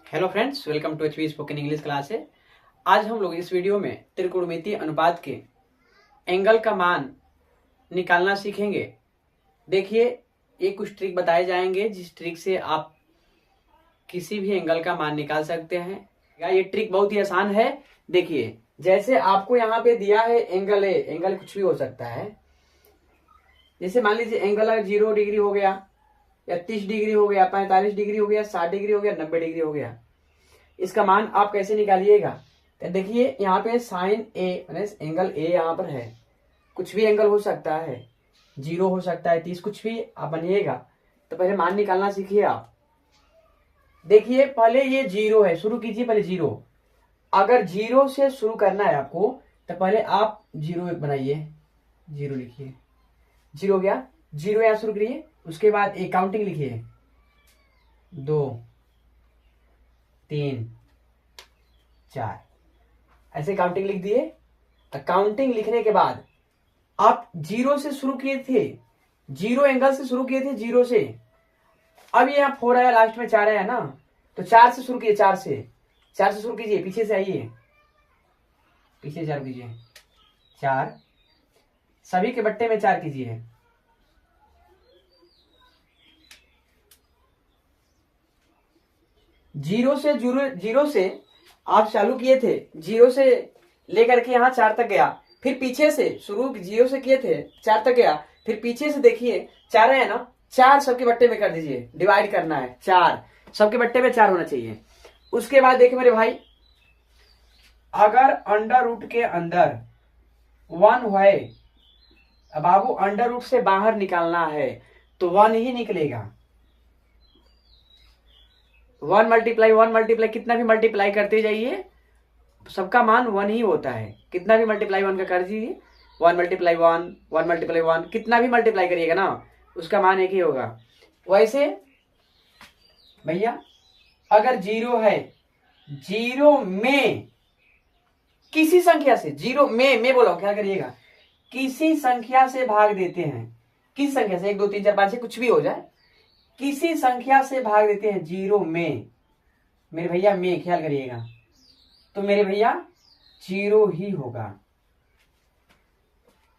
Hello friends, welcome to HP spoken English class है। आज हम लोग इस वीडियो में त्रिकोणमितीय अनुपात के एंगल का मान निकालना सीखेंगे। देखिए, ये कुछ ट्रिक बताए जाएंगे जिस ट्रिक से आप किसी भी एंगल का मान निकाल सकते हैं। ये ट्रिक बहुत ही आसान है। देखिए, जैसे आपको यहाँ पे दिया है एंगल ए, एंगल कुछ भी हो सकता है। जैसे मान लीजिए एंगल अगर 0 डिग्री हो गया या 30 डिग्री हो गया, 45 डिग्री हो गया, 60 डिग्री हो गया, 90 डिग्री हो गया। इसका मान आप कैसे निकालिएगा? तो देखिए, यहाँ पे साइन ए एंगल ए यहाँ पर है। कुछ भी एंगल हो सकता है, 0 हो सकता है, 30, कुछ भी आप बनिएगा। तो पहले मान निकालना सीखिए आप। देखिए, पहले ये 0 है, शुरू कीजिए पहले 0। अगर 0 से शुरू करना है आपको तो पहले आप 0 बनाइए, 0 लिखिए। 0 हो गया, 0 यहाँ शुरू करिए। उसके बाद एक काउंटिंग लिखिए, 2 3 4, ऐसे काउंटिंग लिख दिए। काउंटिंग लिखने के बाद आप 0 से शुरू किए थे, 0 एंगल से शुरू किए थे, 0 से। अब ये यहाँ 4 आया, लास्ट में 4 आया ना, तो 4 से शुरू किए, 4 से शुरू कीजिए। पीछे से आइए, पीछे 4 कीजिए, 4 सभी के बट्टे में 4 कीजिए। जीरो से आप चालू किए थे, 0 से लेकर के यहाँ 4 तक गया। फिर पीछे से शुरू 0 से किए थे, 4 तक गया। फिर पीछे से देखिए 4 है ना, 4 सबके बट्टे में कर दीजिए, डिवाइड करना है। 4 सबके बट्टे में 4 होना चाहिए। उसके बाद देखिए मेरे भाई, अगर अंडर रूट के अंदर 1 है, अब बाबू अंडर रूट से बाहर निकालना है तो 1 ही निकलेगा। 1 मल्टीप्लाई 1 मल्टीप्लाई, कितना भी मल्टीप्लाई करते जाइए, सबका मान 1 ही होता है। कितना भी मल्टीप्लाई 1 का कर दीजिए, 1 मल्टीप्लाई 1, 1 मल्टीप्लाई 1, कितना भी मल्टीप्लाई करिएगा ना, उसका मान एक ही होगा। वैसे भैया, अगर 0 है, 0 में किसी संख्या से, 0 में बोला क्या करिएगा, किसी संख्या से भाग देते हैं। किस संख्या से? 1 2 3 4 5 6, कुछ भी हो जाए, किसी संख्या से भाग देते हैं 0 में। मेरे भैया में ख्याल करिएगा, तो मेरे भैया 0 ही होगा।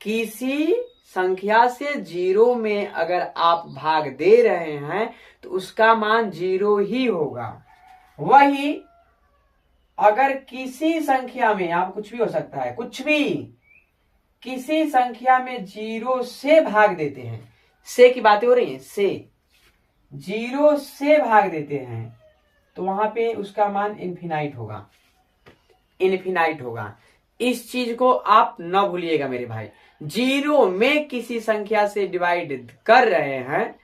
किसी संख्या से 0 में अगर आप भाग दे रहे हैं तो उसका मान 0 ही होगा। वही अगर किसी संख्या में, आप कुछ भी हो सकता है, कुछ भी, किसी संख्या में 0 से भाग देते हैं, से की बातें हो रही हैं, से 0 से भाग देते हैं तो वहां पे उसका मान इन्फिनाइट होगा, इन्फिनाइट होगा। इस चीज को आप न भूलिएगा मेरे भाई। 0 में किसी संख्या से डिवाइड कर रहे हैं,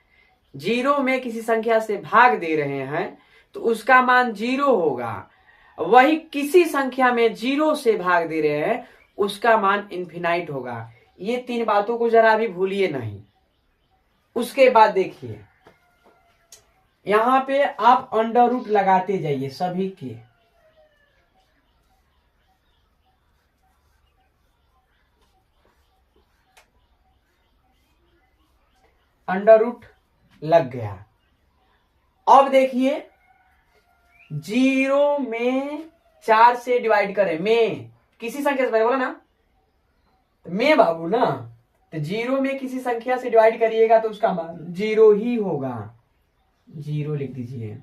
0 में किसी संख्या से भाग दे रहे हैं तो उसका मान 0 होगा। वही किसी संख्या में 0 से भाग दे रहे हैं, उसका मान इन्फिनाइट होगा। ये 3 बातों को जरा भी भूलिए नहीं। उसके बाद देखिए, यहां पे आप अंडर रूट लगाते जाइए सभी के। अंडर रूट लग गया। अब देखिए, 0 में 4 से डिवाइड करें, में किसी संख्या से, मैंने बोला ना में बाबू ना, तो 0 में किसी संख्या से डिवाइड करिएगा तो उसका मान 0 ही होगा। 0 लिख दीजिए।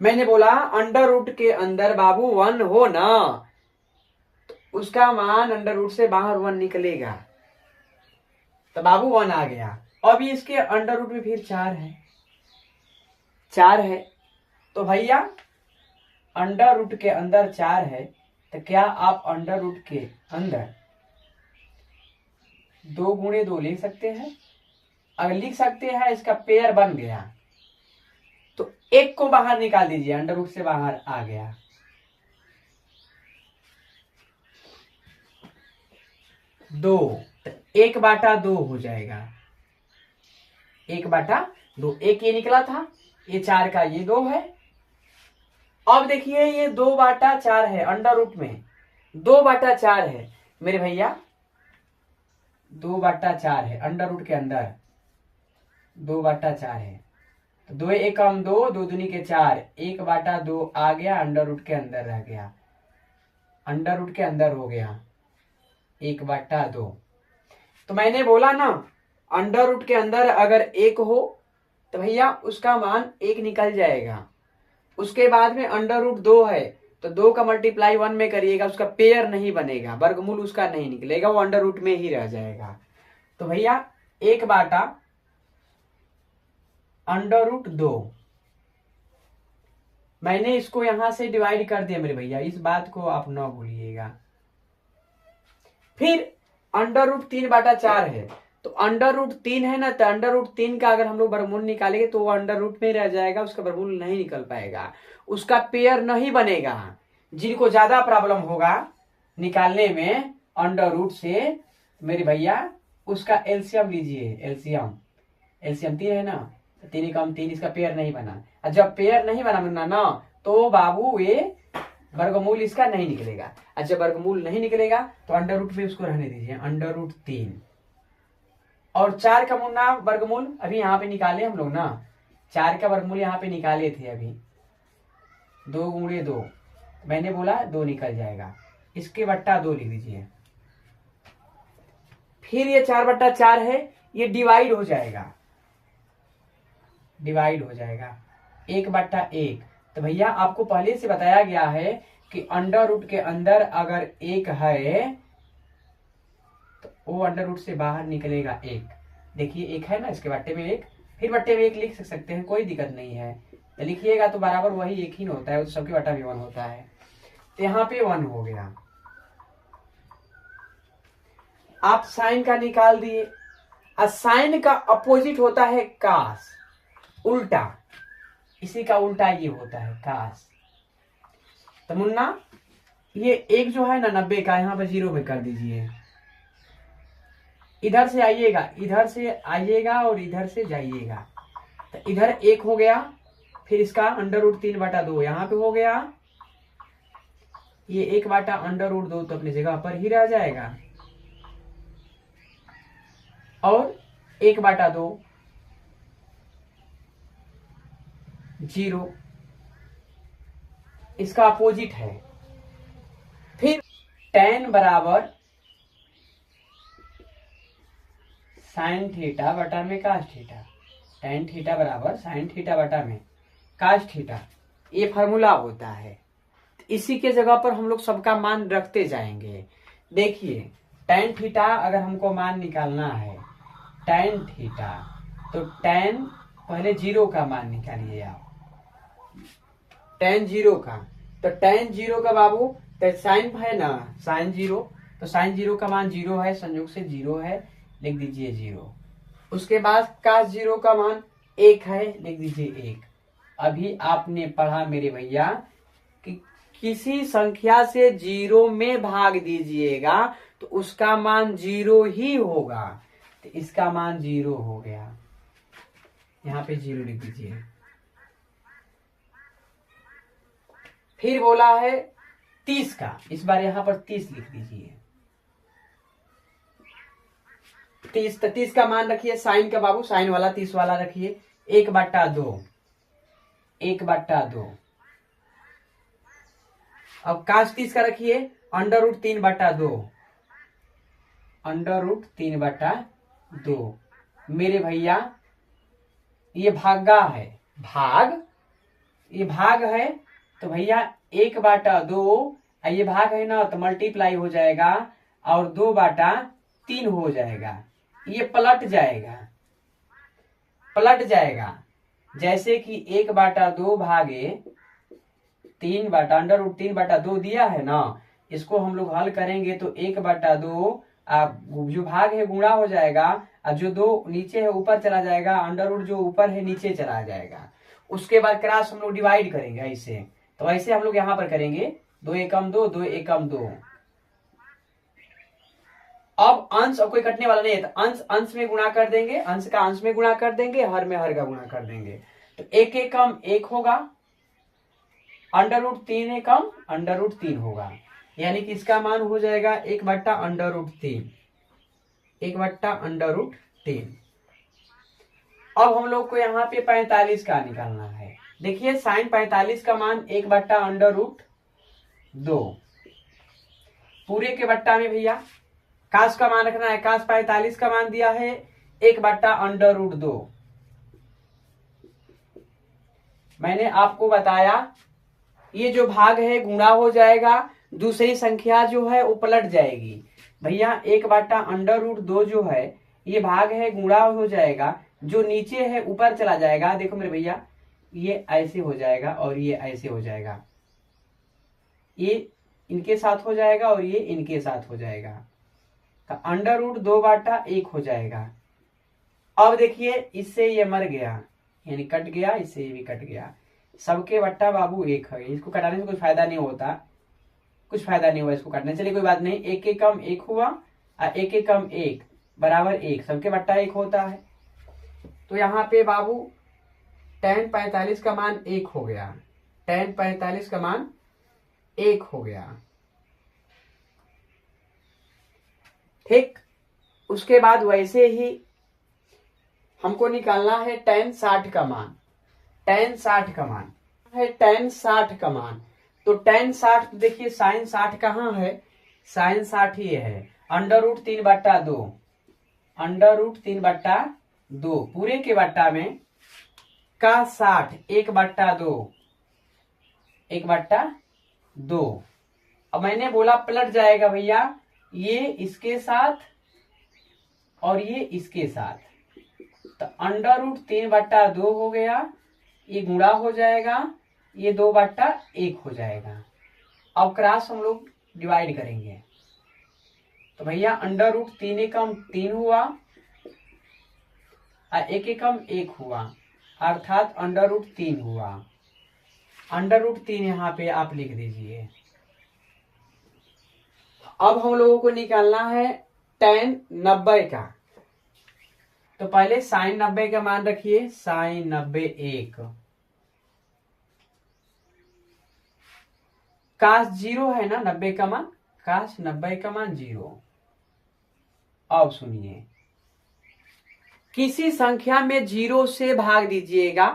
मैंने बोला अंडर रूट के अंदर बाबू 1 हो ना, तो उसका मान अंडर रूट से बाहर 1 निकलेगा, तो बाबू 1 आ गया। अब इसके अंडर रूट में फिर 4 है, 4 है, तो भैया अंडर रूट के अंदर 4 है, तो क्या आप अंडर रूट के अंदर 2 गुणे 2 लिख सकते हैं? अगर लिख सकते हैं, इसका पेयर बन गया, तो 1 को बाहर निकाल दीजिए, अंडर रूट से बाहर आ गया। दो, 1/2 हो जाएगा, 1/2। 1 ये निकला था, ये 4 का ये 2 है। अब देखिए, ये 2/4 है, अंडर रूट में 2/4 है मेरे भैया, 2/4 है अंडर रूट के अंदर, 2/4 है। तो 2 एकम 2, 2 दूनी के 4, 1/2 आ गया, अंडर रूट के अंदर रह गया, अंडर रूट के अंदर हो गया 1/2। तो मैंने बोला ना अंडर रूट के अंदर अगर 1 हो तो भैया उसका मान 1 निकल जाएगा। उसके बाद में अंडर रूट 2 है तो 2 का मल्टीप्लाई 1 में करिएगा, उसका पेयर नहीं बनेगा, वर्गमूल उसका नहीं निकलेगा, वो अंडर रूट में ही रह जाएगा। तो भैया 1/√2 मैंने इसको यहां से डिवाइड कर दिया मेरे भैया, इस बात को आप ना भूलिएगा। फिर अंडर रूट 3/4 है, तो अंडर रूट 3 है ना, तो अंडर रूट 3 का अगर हम लोग वर्गमूल निकालेंगे तो वो अंडर रूट में रह जाएगा, उसका वर्गमूल नहीं निकल पाएगा, उसका पेयर नहीं बनेगा। जिनको ज्यादा प्रॉब्लम होगा निकालने में अंडर रूट से मेरे भैया उसका एलसीएम लीजिए, एलसीएम 3 है ना, 3 कम 3, इसका पेयर नहीं बना। और जब पेयर नहीं बना ना तो बाबू ये वर्गमूल इसका नहीं निकलेगा। और जब वर्गमूल नहीं निकलेगा तो अंडर रूट में उसको रहने दीजिए, अंडर रूट 3। और 4 का मुन्ना वर्गमूल अभी यहाँ पे निकाले हम लोग ना, 4 का वर्गमूल यहाँ पे निकाले थे अभी, 2 गुणे 2, मैंने बोला 2 निकल जाएगा, इसके बट्टा 2 लिख दीजिए। फिर ये 4/4 है, ये डिवाइड हो जाएगा, डिवाइड हो जाएगा 1/1। तो भैया आपको पहले से बताया गया है कि अंडर रूट के अंदर अगर 1 है तो वो अंडर रूट से बाहर निकलेगा 1। देखिए 1 है ना, इसके बट्टे में 1, फिर बट्टे में 1 लिख सकते हैं, कोई दिक्कत नहीं है। तो लिखिएगा तो बराबर वही 1 ही होता है, तो सबके बट्टा भी 1 होता है। तो यहाँ पे 1 हो गया। आप साइन का निकाल दिए, और साइन का अपोजिट होता है कास, उल्टा, इसी का उल्टा ये होता है कास। तो मुन्ना ये 1 जो है ना 90 का, यहाँ पे 0 पे कर दीजिए। इधर से आइएगा, इधर से आइएगा और इधर से जाइएगा, तो इधर 1 हो गया, फिर इसका अंडर रूट 3/2 यहाँ पे हो गया, ये 1/√2 तो अपनी जगह पर ही रह जाएगा, और 1/2 0, इसका अपोजिट है। फिर tan बराबर साइन थीटा बटा में कास थीटा, tan थीटा बराबर साइन थीटा बटा में कास थीटा, ये फॉर्मूला होता है। इसी के जगह पर हम लोग सबका मान रखते जाएंगे। देखिए tan थीटा अगर हमको मान निकालना है, tan थीटा, तो tan पहले 0 का मान निकालिए आप, tan 0 का, तो tan 0 का बाबू, तो साइन है ना साइन 0, तो साइन 0 का मान 0 है, संयोग से 0 है, लिख दीजिए 0। उसके बाद कास 0 का मान 1 है, लिख दीजिए 1। अभी आपने पढ़ा मेरे भैया कि किसी संख्या से 0 में भाग दीजिएगा तो उसका मान 0 ही होगा, तो इसका मान 0 हो गया, यहाँ पे 0 लिख दीजिए। फिर बोला है 30 का, इस बार यहां पर 30 लिख दीजिए। 30, तो 30 का मान रखिए, साइन का बाबू साइन वाला 30 वाला रखिए, 1/2, 1/2। अब काश 30 का रखिए अंडर रूट 3/2, अंडर रूट 3/2। मेरे भैया ये भागा है, ये भाग है, तो भैया 1/2, ये भाग है ना तो मल्टीप्लाई हो जाएगा और 2/3 हो जाएगा, ये पलट जाएगा, जैसे कि 1/2 भागे 3/√3/2 दिया है ना, इसको हम लोग हल करेंगे तो 1/2 जो भाग है गुणा हो जाएगा, और जो 2 नीचे है ऊपर चला जाएगा, अंडर रूट जो ऊपर है नीचे चला जाएगा। उसके बाद क्रॉस हम लोग डिवाइड करेंगे ऐसे, तो ऐसे हम लोग यहाँ पर करेंगे, 2 एकम 2, 2 एकम 2। अब अंश अब कोई कटने वाला नहीं है, तो अंश में गुणा कर देंगे, अंश का अंश में गुणा कर देंगे, हर में हर का गुणा कर देंगे, तो 1 एकम 1 होगा, अंडर रूट 3 एकम अंडर रूट 3 होगा, यानी कि इसका मान हो जाएगा 1/√3, 1/√3। अब हम लोग को यहाँ पे 45 का निकालना है। देखिए साइन 45 का मान 1/√2 पूरे के बट्टा में भैया काश का मान रखना है। काश 45 का मान दिया है 1/√2। मैंने आपको बताया ये जो भाग है गुणा हो जाएगा, दूसरी संख्या जो है वो पलट जाएगी। भैया 1/√2 जो है ये भाग है गुणा हो जाएगा, जो नीचे है ऊपर चला जाएगा। देखो मेरे भैया ये ऐसे हो जाएगा और ये ऐसे हो जाएगा, ये इनके साथ हो जाएगा और ये इनके साथ हो जाएगा, तो √2/1 हो जाएगा। अब देखिए इससे ये मर गया, यानी कट गया, इससे ये भी कट गया। सबके बट्टा बाबू 1 है, इसको कटाने से कुछ फायदा नहीं होता, कुछ फायदा नहीं हुआ इसको काटने। चलिए कोई बात नहीं, 1 के कम 1 हुआ और 1 के कम 1 बराबर 1, सबके बट्टा 1 होता है। तो यहाँ पे बाबू tan 45 का मान 1 हो गया, tan 45 का मान 1 हो गया। ठीक, उसके बाद वैसे ही हमको निकालना है tan 60 का मान। tan 60 का मान है tan 60 का मान, तो tan 60 देखिए sin 60 कहाँ है, sin 60 ये है √3/2, √3/2 पूरे के बट्टा में का 60 1/2, 1/2। अब मैंने बोला पलट जाएगा भैया, ये इसके साथ और ये इसके साथ, तो √3/2 हो गया, ये गुणा हो जाएगा, ये 2/1 हो जाएगा। अब क्रॉस हम लोग डिवाइड करेंगे, तो भैया √3 एकम 3 हुआ और 1 एकम 1 हुआ, अर्थात √3 हुआ। √3 यहाँ पे आप लिख दीजिए। अब हम लोगों को निकालना है tan 90 का, तो पहले sin 90 का मान रखिए, sin 90 1, काश 0 है ना 90 का मान, काश 90 का मान 0। अब सुनिए, किसी संख्या में 0 से भाग दीजिएगा,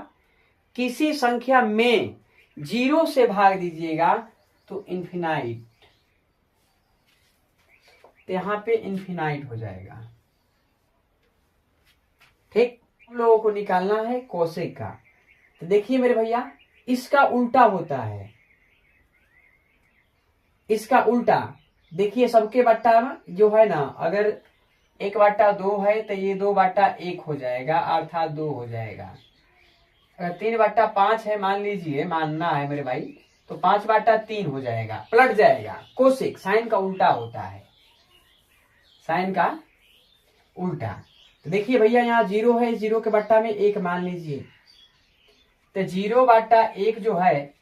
किसी संख्या में 0 से भाग दीजिएगा तो इन्फिनाइट, तो यहां पे इन्फिनाइट हो जाएगा। ठीक, हम लोगों को निकालना है कोसेक का, तो देखिए मेरे भैया इसका उल्टा होता है, इसका उल्टा देखिए, सबके बट्टा में जो है ना, अगर 1/2 है तो ये 2/1 हो जाएगा, अर्थात 2 हो जाएगा। अगर 3/5 है मान लीजिए, मानना है मेरे भाई, तो 5/3 हो जाएगा, पलट जाएगा। कोसेक साइन का उल्टा होता है, साइन का उल्टा। तो देखिए भैया यहाँ 0 है, 0 के बट्टा में 1 मान लीजिए, तो 0/1 जो है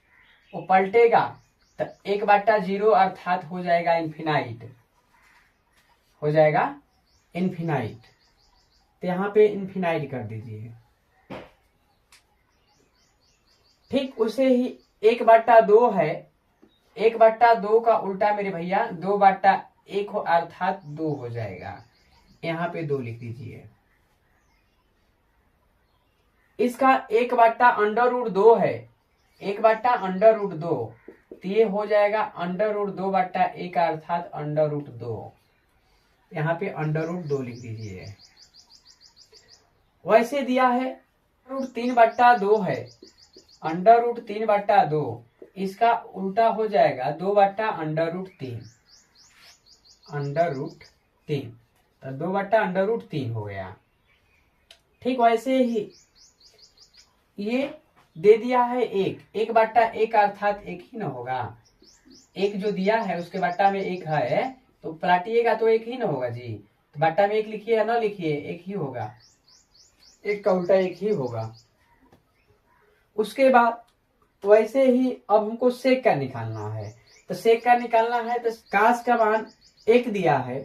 वो पलटेगा, तो 1/0 अर्थात हो जाएगा इन्फिनाइट, हो जाएगा इन्फिनाइट। तो यहाँ पे इन्फिनाइट कर दीजिए। ठीक उसे ही 1/2 है, 1/2 का उल्टा मेरे भैया 2/1 अर्थात 2 हो जाएगा, यहाँ पे 2 लिख दीजिए। इसका 1/√2 है, 1/√2, तो ये हो जाएगा √2/1 अर्थात √2, यहाँ पे √2 लिख दीजिए। वैसे दिया है √3/2 है, √3/2, इसका उल्टा हो जाएगा 2/√3, √3, तो 2/√3 हो गया। ठीक वैसे ही ये दे दिया है 1/1 अर्थात 1 ही ना होगा, 1 जो दिया है उसके बट्टा में 1 है, तो पलटिएगा तो 1 ही ना होगा जी, तो बट्टा में 1 लिखिए या ना लिखिए, 1 ही होगा, 1 का उल्टा 1 ही होगा। उसके बाद वैसे ही अब हमको सेक का निकालना है, तो सेक का निकालना है, तो काश का मान 1 दिया है,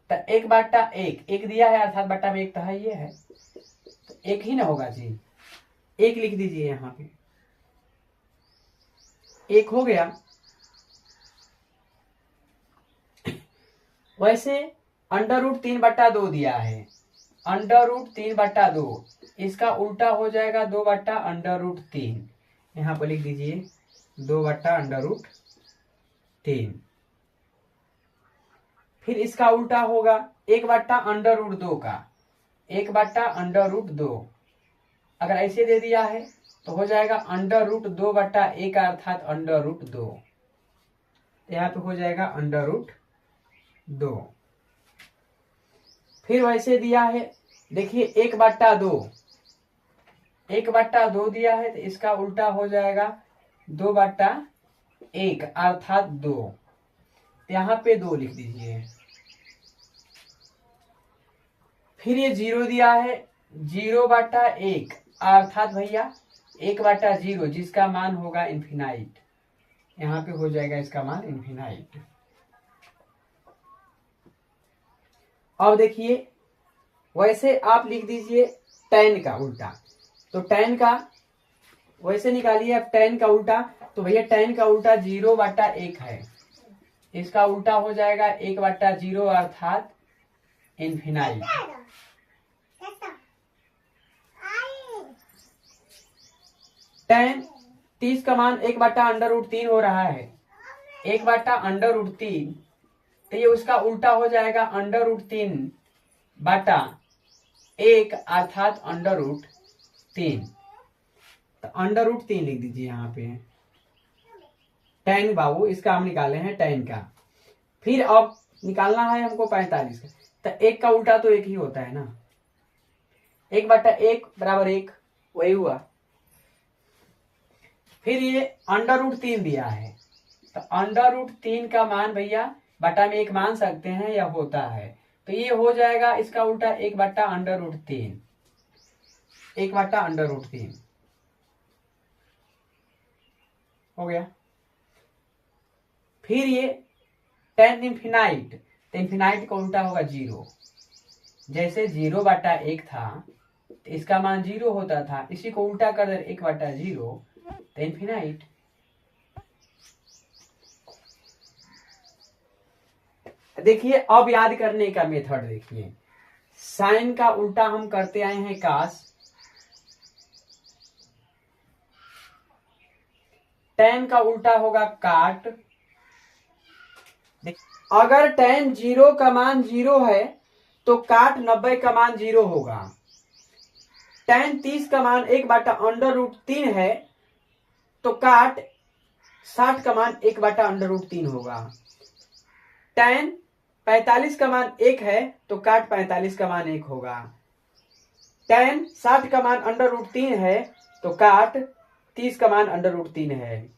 तो 1/1, 1 दिया है अर्थात बट्टा में 1 तो है, ये है, तो 1 ही ना होगा जी, 1 लिख दीजिए यहाँ पे, 1 हो गया। वैसे √3/2 दिया है, √3/2। इसका उल्टा हो जाएगा 2/√3। यहाँ पर लिख दीजिए 2/√3। फिर इसका उल्टा होगा 1/√2 का 1/√2। अगर ऐसे दे दिया है तो हो जाएगा √2/1 अर्थात √2। यहाँ पे हो जाएगा √2। फिर वैसे दिया है, देखिए 1/2 दिया है तो इसका उल्टा हो जाएगा 2/1 अर्थात 2। यहाँ पे 2 लिख दीजिए। फिर ये 0 दिया है 0/1 अर्थात भैया 1/0 जिसका मान होगा इन्फिनाइट। यहाँ पे हो जाएगा इसका मान इन्फिनाइट। अब देखिए वैसे आप लिख दीजिए tan का उल्टा। तो tan का वैसे निकालिए आप tan का उल्टा। तो भैया tan का उल्टा 0/1 है। इसका उल्टा हो जाएगा 1/0 अर्थात इन्फिनाइट। tan 30 का मान 1/√3 हो रहा है। 1/√3 तो ये उसका उल्टा हो जाएगा √3/1 अर्थात √3। तो √3 लिख दीजिए यहाँ पे। tan बाबू इसका हम निकाले हैं tan का। फिर अब निकालना है हमको 45 का। तो 1 का उल्टा तो 1 ही होता है ना। 1/1 = 1 वही हुआ। फिर ये √3 दिया है तो √3 का मान भैया बटा में 1 मान सकते हैं या होता है। तो ये हो जाएगा इसका उल्टा 1/√3। 1/√3 हो गया। फिर ये tan इन्फिनाइट, तो इन्फिनाइट का उल्टा होगा 0। जैसे 0/1 था तो इसका मान 0 होता था, इसी को उल्टा कर दे 1/0 तो इन्फिनाइट। देखिए अब याद करने का मेथड देखिए। साइन का उल्टा हम करते आए हैं कास। tan का उल्टा होगा काट। अगर tan 0 का मान 0 है तो काट 90 का मान 0 होगा। tan 30 का मान 1/√3 है तो काट 60 का मान 1/√3 होगा। tan 45 का मान 1 है तो काट 45 का मान 1 होगा। tan 60 का मान √3 है तो काट 30 का मान √3 है।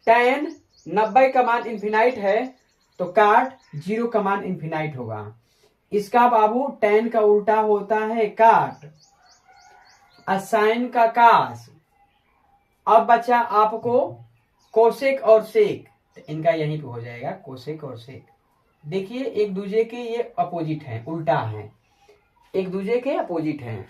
tan 90 का मान इन्फिनाइट है तो काट 0 का मान इन्फिनाइट होगा। इसका बाबू tan का उल्टा होता है काट, साइन का कास। अब बचा आपको कोसेक और सेक, तो इनका यहीं पे हो जाएगा कोसेक और सेक। देखिए एक दूसरे के ये अपोजिट हैं, उल्टा हैं, एक दूसरे के अपोजिट हैं।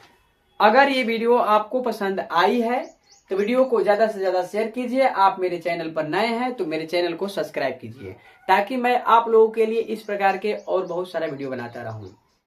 अगर ये वीडियो आपको पसंद आई है तो वीडियो को ज्यादा से ज्यादा शेयर कीजिए। आप मेरे चैनल पर नए हैं तो मेरे चैनल को सब्सक्राइब कीजिए ताकि मैं आप लोगों के लिए इस प्रकार के और बहुत सारा वीडियो बनाता रहूं।